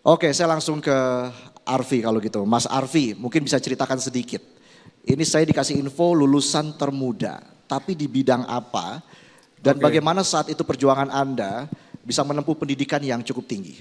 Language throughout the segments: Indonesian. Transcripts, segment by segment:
Oke, saya langsung ke Arfi kalau gitu. Mas Arfi, mungkin bisa ceritakan sedikit. Ini saya dikasih info lulusan termuda, tapi di bidang apa? Dan Oke. bagaimana saat itu perjuangan Anda bisa menempuh pendidikan yang cukup tinggi?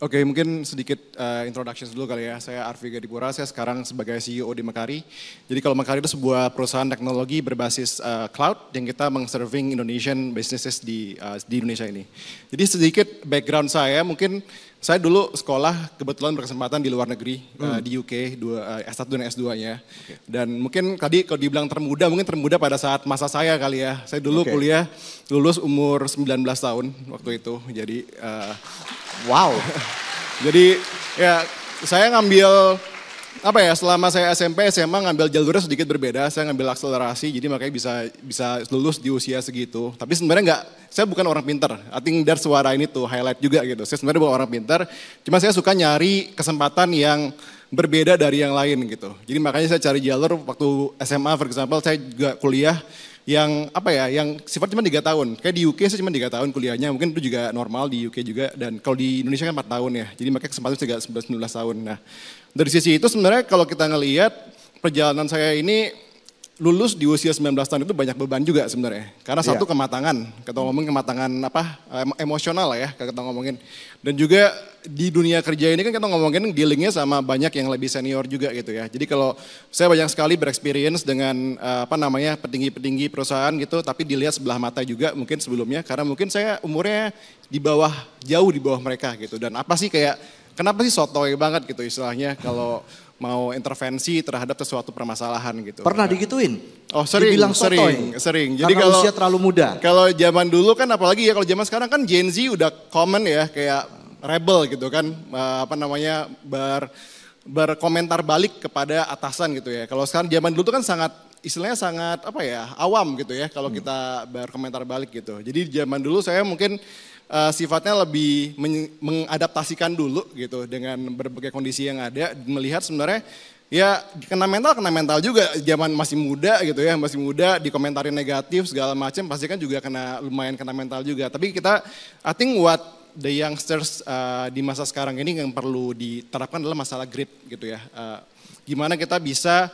Oke, mungkin sedikit introduction dulu kali ya. Saya Arfi Gadipura, saya sekarang sebagai CEO di Mekari. Jadi kalau Mekari itu sebuah perusahaan teknologi berbasis cloud yang kita meng-serving Indonesian businesses di Indonesia ini. Jadi sedikit background saya, mungkin saya dulu sekolah kebetulan berkesempatan di luar negeri, di UK, S1 dan S2-nya. Dan mungkin tadi kalau dibilang termuda, mungkin termuda pada saat masa saya kali ya. Saya dulu kuliah lulus umur 19 tahun waktu itu. Jadi Wow. jadi ya saya ngambil apa ya, selama saya SMP SMA ngambil jalurnya sedikit berbeda. Saya ngambil akselerasi, jadi makanya bisa lulus di usia segitu. Tapi sebenarnya enggak, saya bukan orang pintar. I think that's what I need to highlight juga gitu. Saya sebenarnya bukan orang pintar, cuma saya suka nyari kesempatan yang berbeda dari yang lain gitu. Jadi makanya saya cari jalur waktu SMA for example, saya juga kuliah yang apa ya, yang sifat cuma 3 tahun. Kayak di UK saya cuma 3 tahun kuliahnya, mungkin itu juga normal di UK juga. Dan kalau di Indonesia kan 4 tahun ya, jadi makanya kesempatan juga 19 tahun. Nah dari sisi itu sebenarnya kalau kita ngelihat perjalanan saya ini lulus di usia 19 tahun itu banyak beban juga sebenarnya. Karena satu kematangan, kita ngomongin kematangan apa, emosional lah ya kita ngomongin. Dan juga di dunia kerja ini kan kita ngomongin dealingnya sama banyak yang lebih senior juga gitu ya. Jadi kalau saya banyak sekali berexperience dengan apa namanya petinggi-petinggi perusahaan gitu, tapi dilihat sebelah mata juga mungkin sebelumnya. Karena mungkin saya umurnya jauh di bawah mereka gitu. Dan apa sih kayak, kenapa sih sotoy banget gitu istilahnya kalau mau intervensi terhadap sesuatu permasalahan gitu. Pernah digituin? Oh sering, Dibilang sotoy? sering. Jadi karena usia terlalu muda? Kalau zaman dulu kan apalagi ya, kalau zaman sekarang kan Gen Z udah common ya, kayak rebel gitu kan, apa namanya, berkomentar balik kepada atasan gitu ya. Kalau sekarang zaman dulu tuh kan sangat, istilahnya sangat apa ya, awam gitu ya kalau kita berkomentar balik gitu. Jadi zaman dulu saya mungkin sifatnya lebih mengadaptasikan dulu gitu dengan berbagai kondisi yang ada, melihat sebenarnya ya kena mental juga, zaman masih muda gitu ya, masih muda dikomentarin negatif segala macam pasti kan juga lumayan kena mental juga. Tapi kita, I think what the youngsters di masa sekarang ini yang perlu diterapkan adalah masalah grit gitu ya. Gimana kita bisa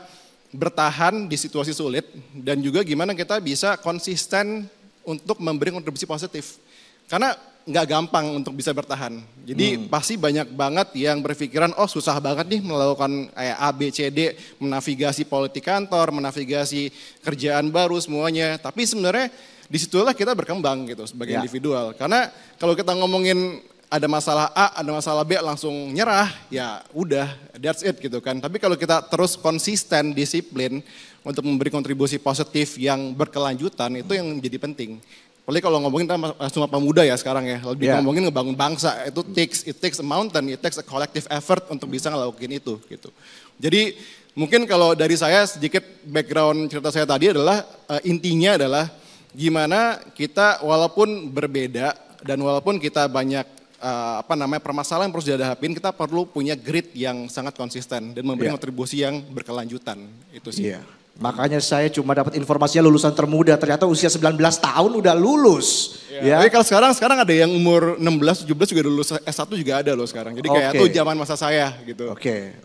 bertahan di situasi sulit dan juga gimana kita bisa konsisten untuk memberi kontribusi positif. Karena nggak gampang untuk bisa bertahan. Jadi pasti banyak banget yang berpikiran, oh susah banget nih melakukan kayak A, B, C, D, menavigasi politik kantor, menavigasi kerjaan baru semuanya. Tapi sebenarnya disitulah kita berkembang gitu sebagai individual. Karena kalau kita ngomongin ada masalah A, ada masalah B langsung nyerah, ya udah that's it gitu kan. Tapi kalau kita terus konsisten, disiplin untuk memberi kontribusi positif yang berkelanjutan, itu yang menjadi penting. Apalagi kalau ngomongin Sumpah Pemuda ya sekarang ya, lebih ngomongin ngebangun bangsa, itu it takes a mountain, it takes a collective effort untuk bisa ngelakuin itu gitu. Jadi mungkin kalau dari saya sedikit background cerita saya tadi adalah intinya adalah gimana kita walaupun berbeda dan walaupun kita banyak apa namanya permasalahan yang harus dihadapin, kita perlu punya grit yang sangat konsisten dan memberi kontribusi yang berkelanjutan, itu sih. Makanya saya cuma dapat informasinya lulusan termuda, ternyata usia 19 tahun udah lulus. Tapi kalau sekarang ada yang umur 16, 17 juga lulus S1 juga ada loh sekarang. Jadi kayak itu zaman masa saya gitu.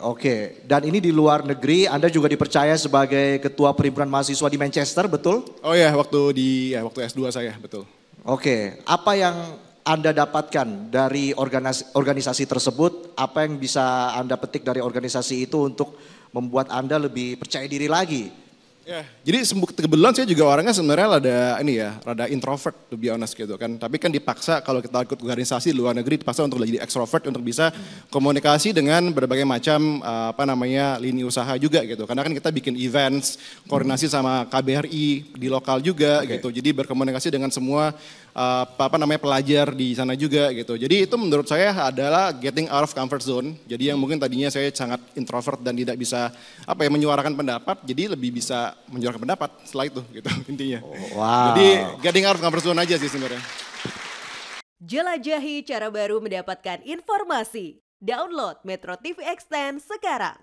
Oke. Dan ini di luar negeri, Anda juga dipercaya sebagai ketua perhimpunan mahasiswa di Manchester, betul? Oh ya, waktu S2 saya, betul. Oke, apa yang Anda dapatkan dari organisasi tersebut? Apa yang bisa Anda petik dari organisasi itu untuk membuat Anda lebih percaya diri lagi? Ya, jadi kebetulan saya juga orangnya sebenarnya rada introvert to be honest gitu kan. Tapi kan dipaksa kalau kita ikut organisasi di luar negeri dipaksa untuk jadi extrovert untuk bisa komunikasi dengan berbagai macam lini usaha juga gitu. Karena kan kita bikin events, koordinasi sama KBRI di lokal juga gitu. Jadi berkomunikasi dengan semua pelajar di sana juga gitu. Jadi itu menurut saya adalah getting out of comfort zone. Jadi yang mungkin tadinya saya sangat introvert dan tidak bisa menyuarakan pendapat, jadi lebih bisa menyuarakan pendapat setelah itu gitu intinya. Jadi getting out of comfort zone aja sih sebenarnya. Jelajahi cara baru mendapatkan informasi. Download Metro TV Extend sekarang.